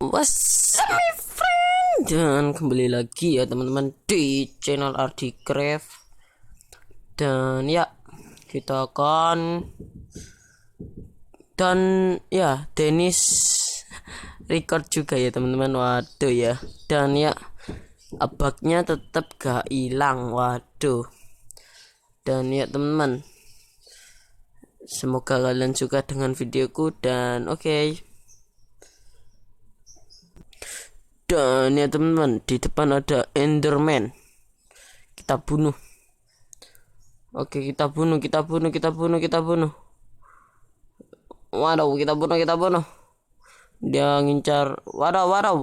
What's up my friend? Dan kembali lagi ya teman-teman di channel RD Craft. Dan ya kita akan Dennis record juga ya teman-teman. Waduh ya. Dan ya abaknya tetap gak hilang. Waduh. Dan ya teman-teman, semoga kalian suka dengan videoku. Dan oke. Dan ya teman-teman, di depan ada Enderman. Kita bunuh. Oke, kita bunuh. Waduh, kita bunuh. Dia ngincar. Waduh.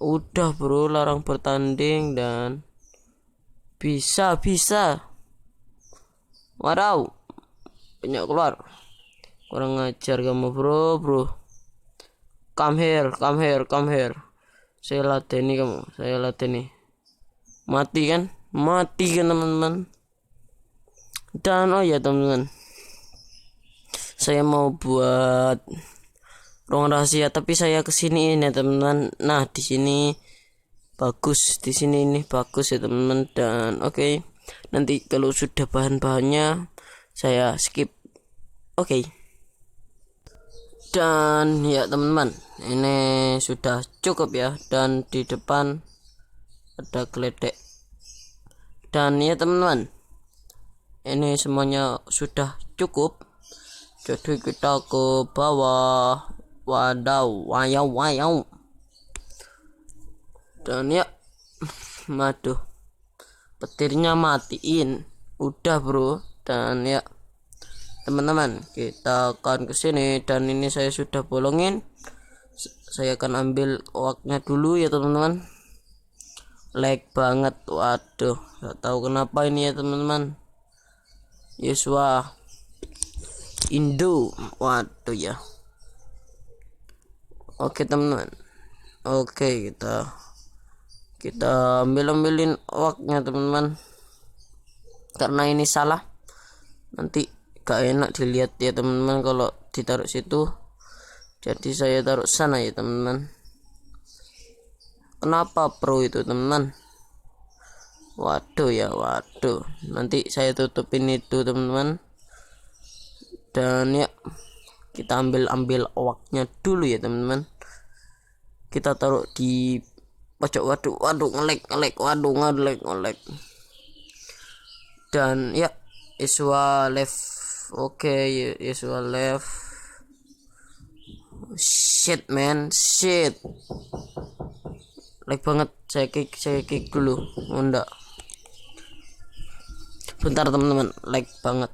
Udah bro, larang bertanding dan bisa. Waduh, banyak keluar. Kurang ngajar kamu bro. Come here. Saya lateni kamu. Mati kan teman-teman. Dan oh ya teman-teman, saya mau buat ruang rahasia, tapi saya kesiniin ya teman-teman. Nah di sini bagus, ini bagus ya teman-teman. Dan oke. Nanti kalau sudah bahan-bahannya saya skip. Oke. Dan ya teman-teman, ini sudah cukup ya. Dan di depan ada geledek. Dan ya teman-teman, ini semuanya sudah cukup. Jadi kita ke bawah. Wayau. Dan ya, waduh, petirnya matiin. Udah bro. Dan ya teman-teman, kita akan ke sini. Dan ini saya sudah bolongin. Saya akan ambil waknya dulu ya teman-teman. Lag banget. Waduh, gak tahu kenapa ini ya teman-teman. Yeswa Indo. Waduh ya. Oke teman-teman. Oke, kita ambilin waknya teman-teman, karena ini salah. Nanti gak enak dilihat ya teman-teman kalau ditaruh situ. Jadi saya taruh sana ya teman-teman. Kenapa pro itu teman-teman? Waduh. Nanti saya tutupin itu teman-teman. Dan ya kita ambil waknya dulu ya teman-teman. Kita taruh di pojok. Waduh ngelek. Dan ya Iswa left. Oke, Iswa left. Shit. Lag banget. Saya kick dulu. Enggak. Bentar teman-teman, lag banget.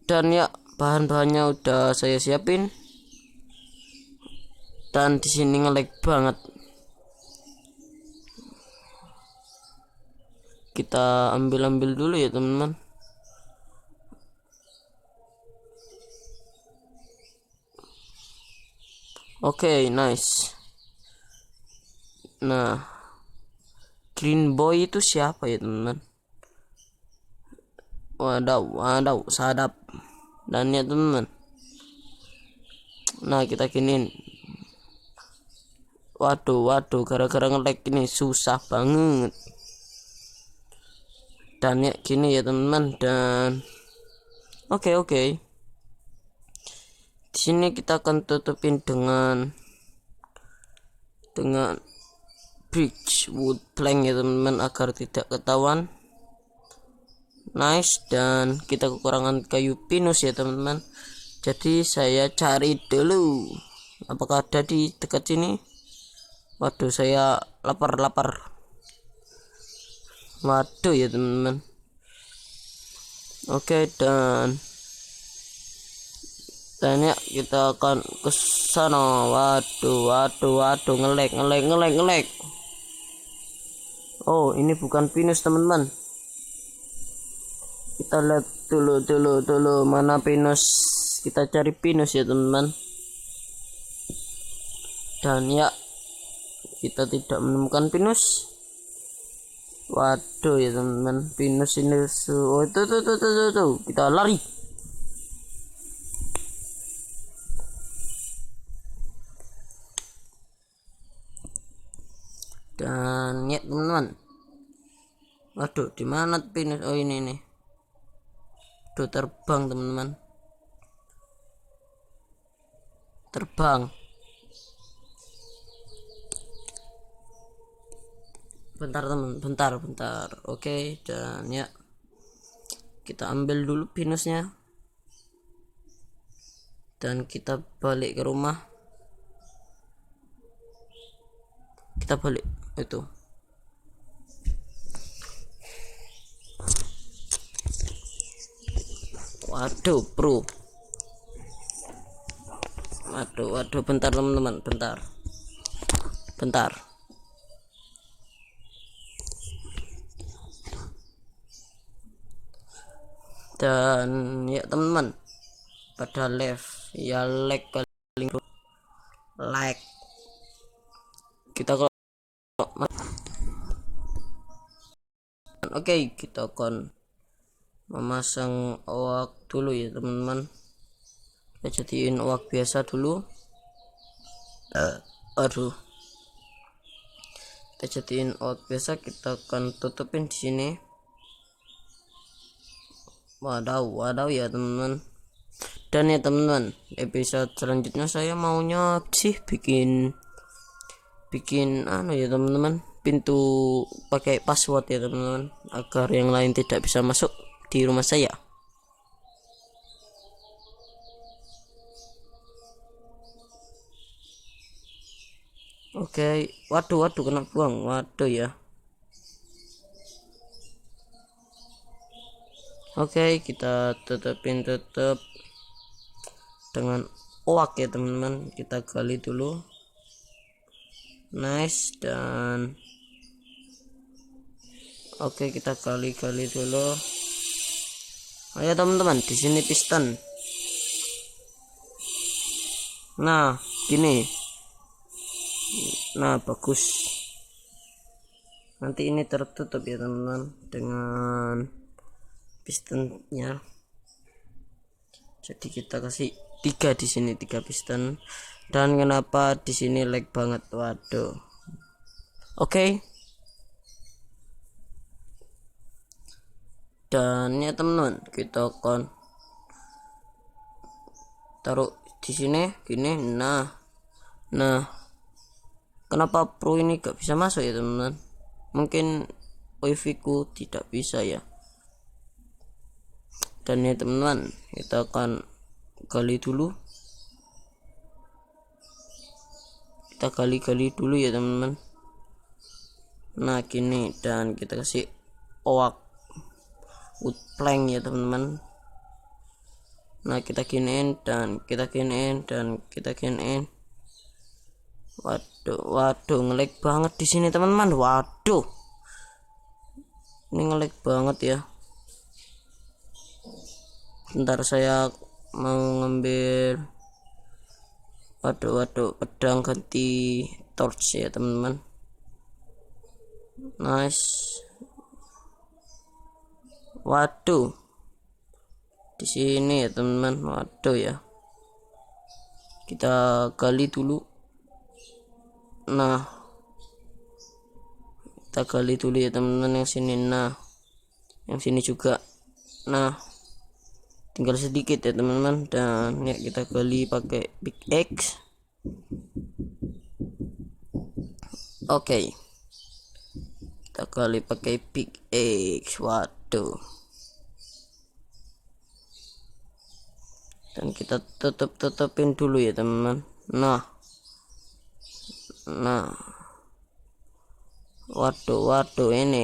Dan ya bahan-bahannya udah saya siapin. Dan di sini nge-lag banget. Kita ambil dulu ya teman-teman. Oke, nice. Nah, Green Boy itu siapa ya teman-teman? Waduh, sadap. Dan ya teman-teman, nah kita giniin. Waduh, gara-gara nge-lag ini susah banget. Dan ya gini ya teman-teman. Dan oke. Di sini kita akan tutupin dengan bridge wood plank ya teman-teman, agar tidak ketahuan. Nice. Dan kita kekurangan kayu pinus ya teman-teman. Jadi saya cari dulu apakah ada di dekat sini. Waduh, saya lapar. Waduh ya teman-teman. Oke, dan ya kita akan ke sana. Waduh, ngelek. Oh, ini bukan pinus teman-teman. Kita lihat dulu mana pinus. Kita cari pinus ya teman-teman. Dan ya kita tidak menemukan pinus. Waduh ya teman-teman, pinus ini oh tuh, kita lari. Dan ya teman-teman, waduh di mana pinus? Oh ini nih, tuh terbang teman-teman, terbang. Bentar teman, bentar. Oke, dan ya kita ambil dulu pinusnya dan kita balik ke rumah. Kita balik itu. Waduh bro, waduh bentar teman-teman, bentar. Dan ya teman-teman, pada left ya lag kali lag. Kita kalau oke, kita akan memasang oak dulu ya teman-teman. Kita jadiin oak biasa dulu. Aduh, kita jadiin oak biasa, kita akan tutupin di sini. Wadaw ya teman-teman. Dan ya teman-teman, episode selanjutnya saya maunya sih bikin ya teman-teman, pintu pakai password ya teman-teman, agar yang lain tidak bisa masuk di rumah saya. Oke, waduh kena buang, waduh ya. Oke, kita tutup dengan oak ya teman-teman. Kita gali dulu. Nice. Dan oke, kita gali dulu. Ayo teman-teman, di sini piston. Nah, gini. Nah, bagus. Nanti ini tertutup ya teman-teman dengan pistonnya. Jadi kita kasih 3 di sini, 3 piston. Dan kenapa di sini lag banget? Waduh. Oke. Dan ya teman-teman, kita akan taruh di sini gini. Nah, kenapa pro ini gak bisa masuk ya teman-teman? Mungkin wifi ku tidak bisa ya. Dan ya teman-teman, kita akan gali dulu. Kita gali dulu ya teman-teman. Nah gini, dan kita kasih oak wood plank ya teman-teman. Nah kita giniin dan kita giniin. Waduh ngelag banget di sini teman-teman. Waduh, ini ngelag banget ya. Bentar, saya mau ngambil waduh pedang ganti torch ya teman-teman. Nice. Waduh, di sini ya teman-teman. Waduh ya, kita gali dulu. Nah, kita gali dulu ya teman-teman yang sini. Nah, yang sini juga. Nah, tinggal sedikit ya teman-teman. Dan ya kita gali pakai pickaxe. Oke, kita gali pakai pickaxe. Waduh, dan kita tutupin dulu ya teman-teman. Nah waduh ini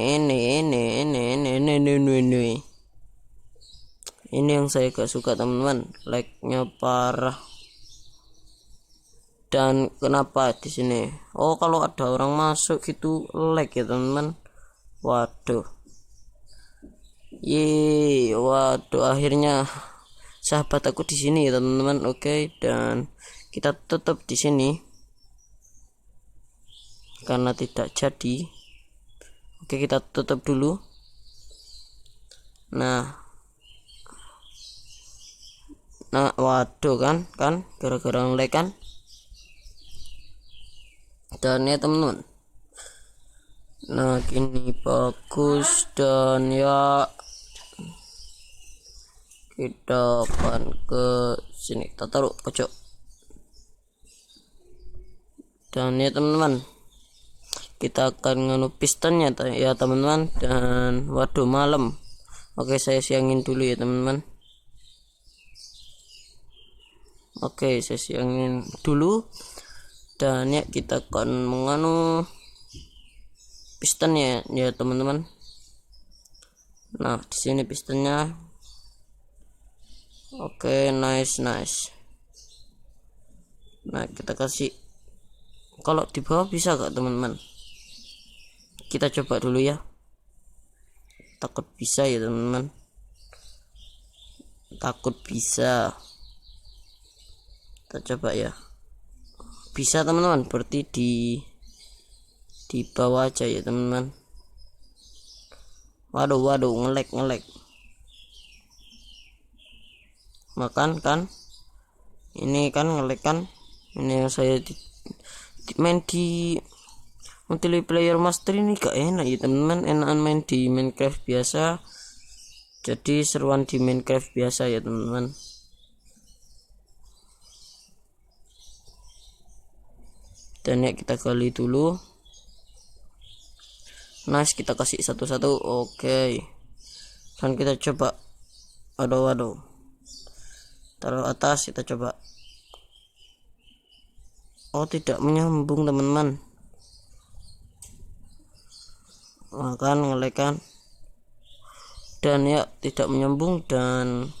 yang saya gak suka teman-teman, lagnya parah. Dan kenapa di sini? Oh, kalau ada orang masuk gitu lag ya teman-teman. Waduh, waduh, akhirnya sahabat aku di sini ya teman-teman. Oke, dan kita tutup di sini karena tidak jadi. Oke, kita tutup dulu. Nah, waduh kan gara-gara ngelag kan. Dan ya teman-teman, nah gini bagus. Dan ya kita akan ke sini, kita taruh pojok. Dan ya teman-teman, kita akan nganu pistonnya ya teman-teman. Dan waduh malam. Oke, saya siangin dulu ya teman-teman. Oke, saya siangin dulu. Dan ya kita akan menganu pistonnya ya teman-teman. Nah, di sini pistonnya. Oke, nice. Nah, kita kasih, kalau di bawah bisa gak teman-teman? Kita coba dulu ya. Takut bisa ya teman-teman. Takut bisa. Kita coba ya. Bisa teman-teman, berarti di bawah aja ya teman-teman. Waduh ngelag. Makan kan? Ini kan ngelag kan? Ini yang saya main di multiplayer master ini gak enak ya teman-teman. Enakan main di Minecraft biasa. Jadi seruan di Minecraft biasa ya teman-teman. Dan ya kita gali dulu. Nice, kita kasih satu-satu. Oke. Dan kita coba. Waduh. Taruh atas, kita coba. Oh, tidak menyambung teman-teman. Makan ngelag kan. Dan ya tidak menyambung. Dan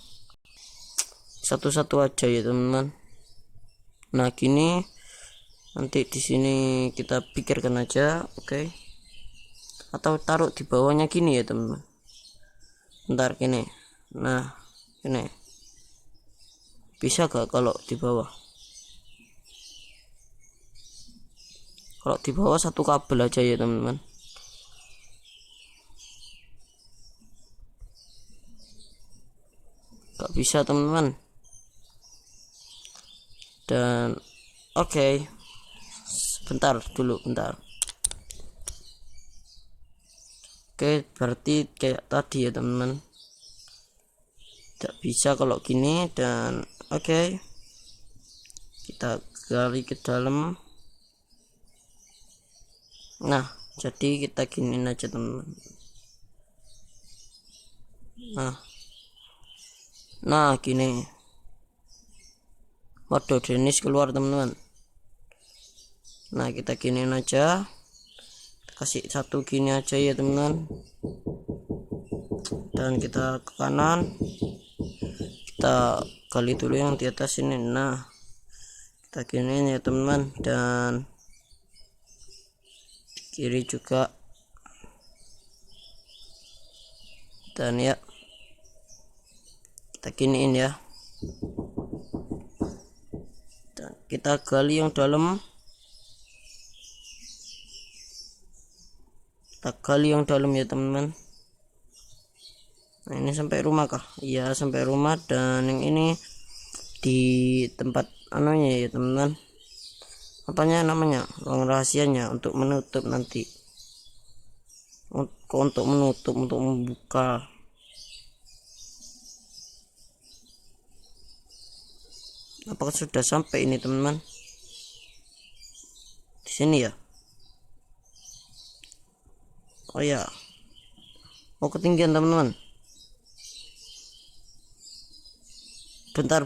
satu-satu aja ya teman-teman. Nah gini, nanti di sini kita pikirkan aja. Oke. Atau taruh di bawahnya gini ya teman-teman. Bentar gini. Nah ini bisa gak kalau di bawah? Kalau di bawah satu kabel aja ya teman-teman. Gak bisa teman-teman. Dan oke. Bentar dulu, bentar. Oke, berarti kayak tadi ya teman-teman. Tidak bisa kalau gini. Dan oke, kita gali ke dalam. Nah, jadi kita giniin aja teman-teman. Nah gini. Waduh, Dennis keluar teman-teman. Nah, kita giniin aja. Kasih satu gini aja ya teman-teman. Dan kita ke kanan. Kita gali dulu yang di atas ini. Nah, kita giniin ya teman-teman. Dan kiri juga. Dan ya kita giniin ya. Dan kita gali yang dalam. Kita gali yang dalam ya teman-teman. Nah, ini sampai rumah kah? Iya, sampai rumah. Dan yang ini di tempat anunya ya teman-teman. Apanya namanya? Ruang rahasianya untuk menutup nanti. Untuk menutup, untuk membuka. Apakah sudah sampai ini teman-teman? Di sini ya. Oh ya. Oh, ketinggian teman-teman. Bentar.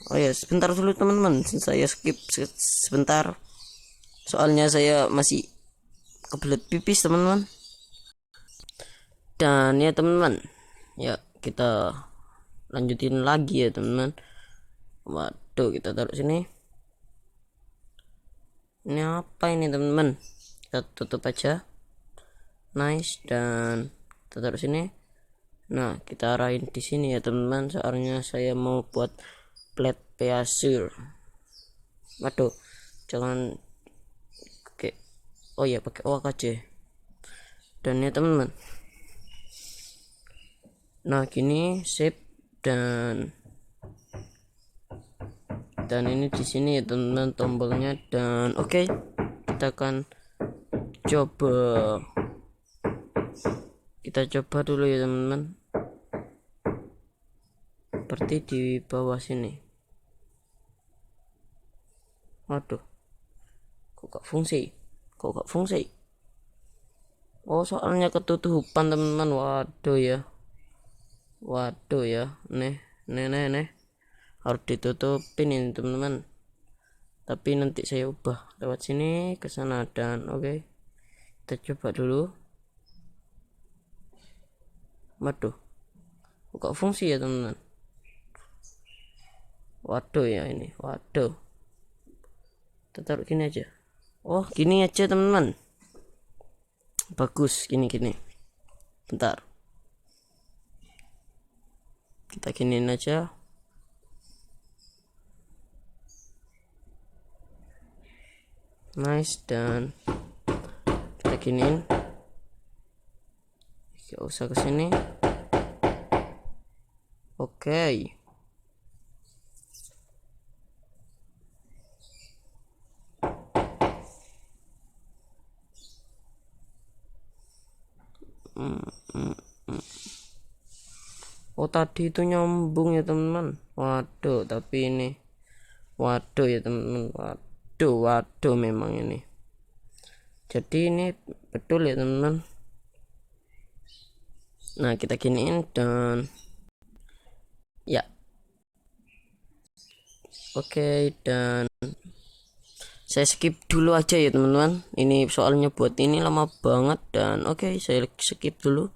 Oh ya, sebentar dulu teman-teman. Saya skip sebentar. Soalnya saya masih kebelet pipis teman-teman. Dan ya teman-teman, ya kita lanjutin lagi ya teman-teman. Waduh, kita taruh sini. Ini apa ini teman-teman? Kita tutup aja. Nice. Dan kita taruh sini. Nah, kita arahin di sini ya teman-teman. Soalnya saya mau buat plat pasir. Waduh, jangan. Oke, oh ya pakai OAKJ. Dan ya teman-teman, nah gini save, dan ini di sini ya teman-teman tombolnya. Dan oke, kita akan coba dulu ya teman-teman, seperti di bawah sini. Waduh, kok gak fungsi, oh soalnya ketutupan teman-teman. Waduh ya, nih harus ditutupin ini teman-teman. Tapi nanti saya ubah lewat sini ke sana. Dan oke, kita coba dulu. Waduh, kok fungsi ya teman-teman. Waduh ya ini, waduh. Kita taruh gini aja. Oh gini aja teman-teman, bagus gini. Bentar, kita giniin aja. Nice, dan kita giniin, gak usah kesini. Oke. Oh tadi itu nyambung ya teman-teman. Waduh, tapi ini waduh ya teman-teman, waduh memang ini. Jadi ini betul ya teman-teman. Nah kita giniin dan ya oke, dan saya skip dulu aja ya teman-teman. Ini soalnya buat ini lama banget. Dan oke, saya skip dulu.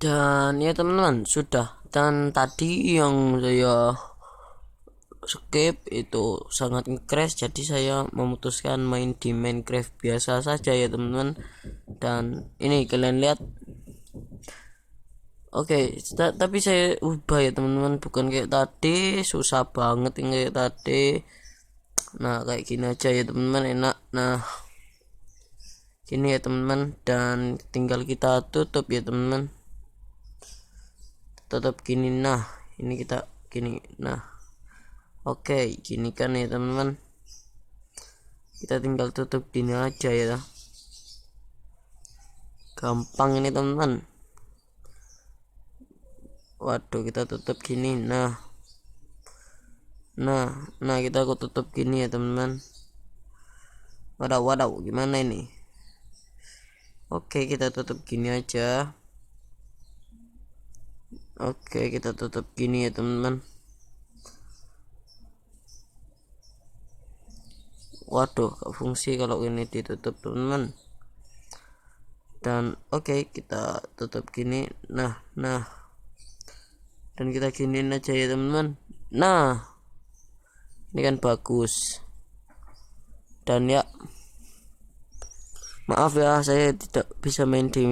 Dan ya teman-teman, sudah. Dan tadi yang saya skip itu sangat crash, jadi saya memutuskan main di Minecraft biasa saja ya teman-teman. Dan ini kalian lihat. Oke, tapi saya ubah ya teman-teman, bukan kayak tadi susah banget yang kayak tadi. Nah kayak gini aja ya teman-teman, enak. Nah gini ya teman-teman, dan tinggal kita tutup ya teman-teman, tutup gini. Nah ini kita gini. Nah oke, gini kan ya teman-teman, kita tinggal tutup gini aja ya, gampang ini teman-teman. Waduh, kita tutup gini. Nah kita aku tutup gini ya teman-teman. Waduh, gimana ini? Oke, kita tutup gini aja. Oke, kita tutup gini ya teman-teman. Waduh, gak fungsi kalau ini ditutup teman-teman. Dan oke, kita tutup gini. Nah dan kita giniin aja ya teman-teman. Nah ini kan bagus. Dan ya maaf ya, saya tidak bisa main di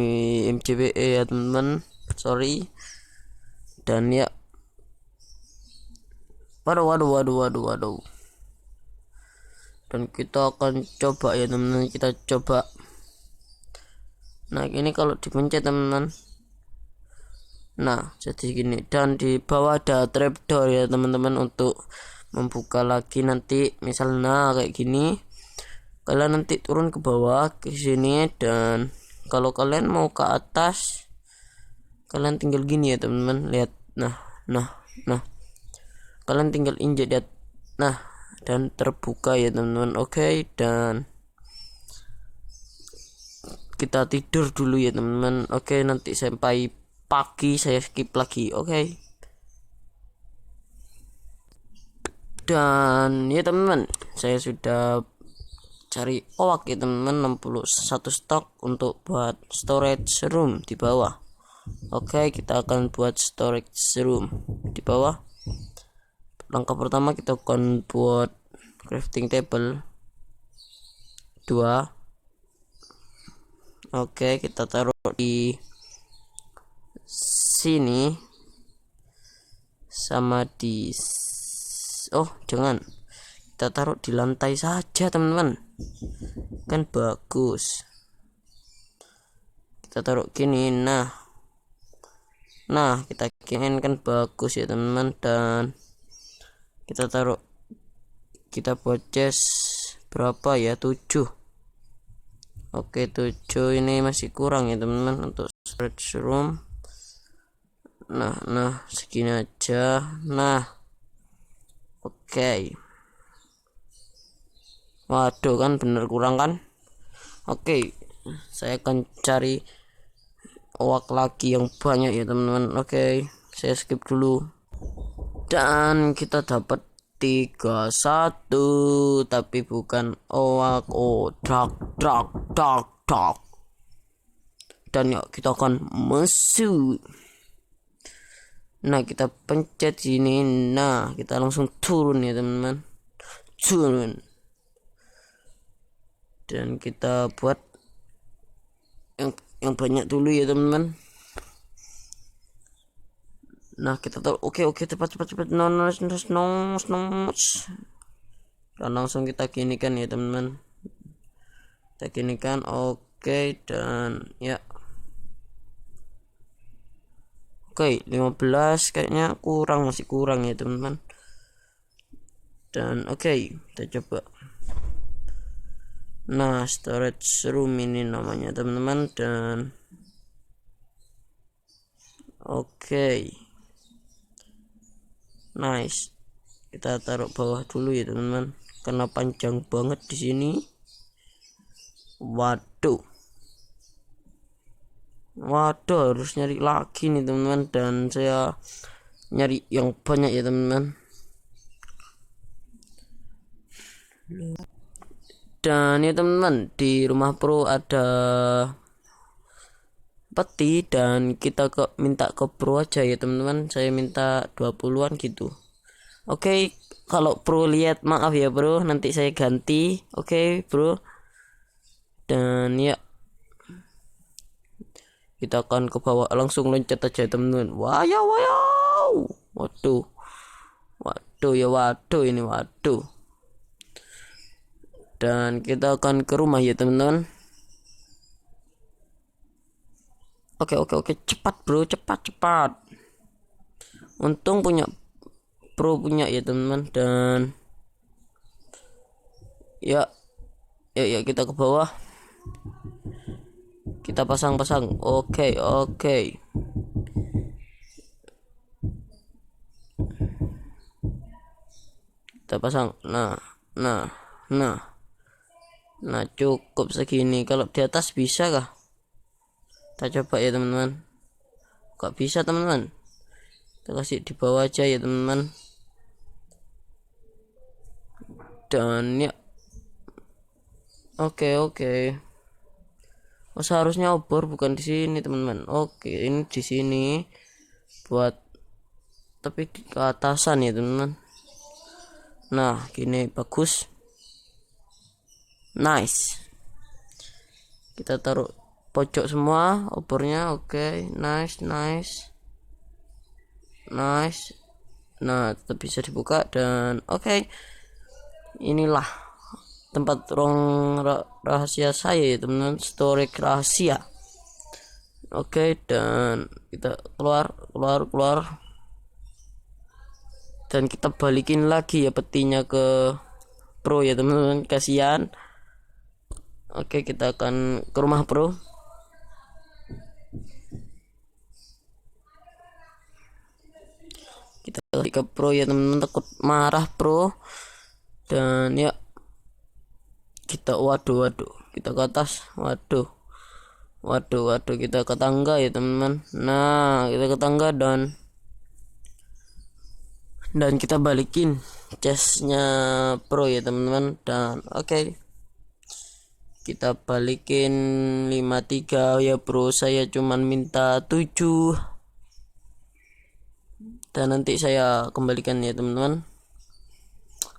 MCBE ya teman-teman, sorry. Dan ya waduh, dan kita akan coba ya teman-teman, kita coba. Nah ini kalau dipencet teman-teman, nah jadi gini. Dan di bawah ada trapdoor ya teman-teman, untuk membuka lagi nanti misalnya kayak gini. Kalian nanti turun ke bawah ke sini, dan kalau kalian mau ke atas kalian tinggal gini ya teman-teman, lihat. Nah kalian tinggal injek, lihat. Nah dan terbuka ya teman-teman. Oke, dan kita tidur dulu ya teman-teman. Oke, nanti sampai pagi saya skip lagi. Oke. Dan ya teman-teman, saya sudah cari oak ya teman-teman, 61 stok untuk buat storage room di bawah. Oke, kita akan buat storage room di bawah. Langkah pertama kita akan buat crafting table 2. Oke, kita taruh di sini sama di, oh jangan, kita taruh di lantai saja teman-teman, kan bagus. Kita taruh gini, nah kita giniin kan bagus ya teman-teman. Dan kita taruh, kita buat chest berapa ya, 7. Oke 7 ini masih kurang ya teman-teman untuk storage room. Nah segini aja. Nah oke. Waduh kan bener kurang kan. Oke, saya akan cari oak lagi yang banyak ya teman-teman. Oke, saya skip dulu. Dan kita dapat 31, tapi bukan oak. Oh, dark. Dan ya kita akan masuk. Nah kita pencet sini. Nah kita langsung turun ya teman-teman, turun. Dan kita buat yang banyak dulu ya teman-teman. Nah kita tahu, oke cepat no. Dan langsung kita ginikan ya teman-teman, kita ginikan. Oke dan ya oke 15 kayaknya masih kurang ya teman-teman. Dan oke kita coba. Nah storage room ini namanya teman-teman. Dan oke nice, kita taruh bawah dulu ya teman-teman karena panjang banget di sini. Waduh harus nyari lagi nih teman-teman. Dan saya nyari yang banyak ya teman-teman. Dan ya teman-teman, di rumah pro ada peti dan kita minta ke pro aja ya teman-teman. Saya minta 20-an gitu. Oke, kalau pro lihat maaf ya bro, nanti saya ganti. Oke bro. Dan ya kita akan ke bawah, langsung loncat aja teman-teman. Waduh ini waduh. Dan kita akan ke rumah ya teman-teman. Oke cepat bro, cepat. Untung punya ya teman-teman. Dan ya kita ke bawah, kita pasang. Oke kita pasang. Nah cukup segini. Kalau di atas bisa kah? Kita coba ya teman-teman. Kok bisa teman-teman? Kita kasih di bawah aja ya teman-teman. Dan ya oke. Seharusnya obor bukan di sini teman-teman. Oke ini di sini buat, tapi ke atasan ya teman-teman. Nah gini bagus, nice. Kita taruh pojok semua obornya. Oke nice. Nah tetap bisa dibuka. Dan oke, inilah tempat ruang rahasia saya ya teman-teman, storage rahasia. Oke dan kita keluar. Dan kita balikin lagi ya petinya ke pro ya teman-teman, kasihan. Oke kita akan ke rumah pro. Kita ke pro ya teman-teman, takut marah pro. Dan ya kita waduh kita ke atas. Waduh kita ke tangga ya teman-teman. Nah kita ke tangga dan kita balikin chestnya pro ya teman-teman. Dan oke, kita balikin 53 ya bro. Saya cuman minta 7 dan nanti saya kembalikan ya teman-teman,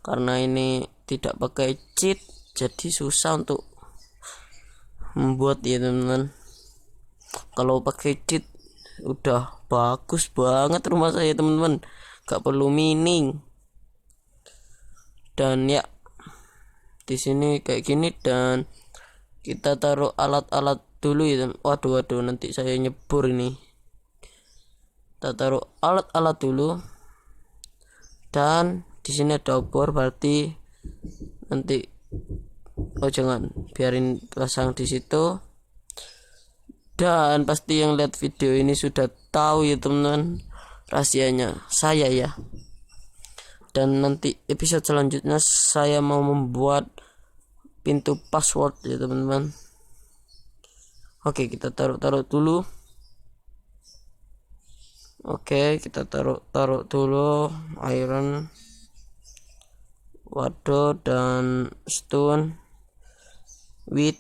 karena ini tidak pakai cheat jadi susah untuk membuat ya teman-teman. Kalau pakai cheat udah bagus banget rumah saya teman-teman, gak perlu mining. Dan ya di sini kayak gini, dan kita taruh alat-alat dulu ya. Waduh nanti saya nyebur ini. Kita taruh alat-alat dulu, dan di sini ada obor, berarti nanti jangan, biarin pasang di situ. Dan pasti yang lihat video ini sudah tahu ya teman-teman, rahasianya saya ya. Dan nanti episode selanjutnya saya mau membuat pintu password ya teman-teman. Oke, kita taruh dulu. Oke, kita taruh dulu iron, waduh, dan stone, wheat,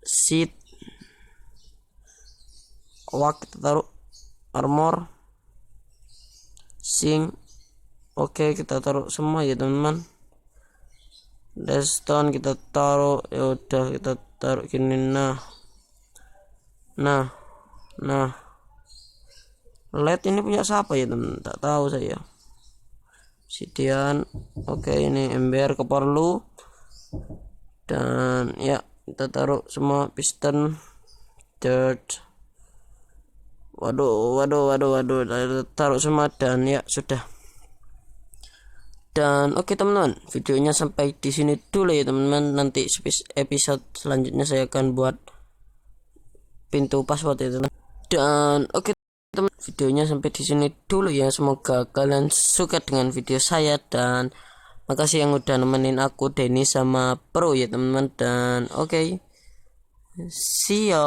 seed, kita taruh armor, zinc. Oke, kita taruh semua ya teman-teman. Redstone kita taruh, ya udah kita taruh gini. Nah LED ini punya siapa ya teman, tak tahu saya. Obsidian. Oke, ini ember keperlu, dan ya kita taruh semua piston, dirt. Waduh, taruh semua, dan ya sudah. Dan oke teman-teman, videonya sampai di sini dulu ya teman-teman. Nanti episode selanjutnya saya akan buat pintu password ya teman. Dan oke teman, videonya sampai di sini dulu ya. Semoga kalian suka dengan video saya, dan makasih yang udah nemenin aku, Denny sama Pro ya teman-teman. Dan oke, see ya.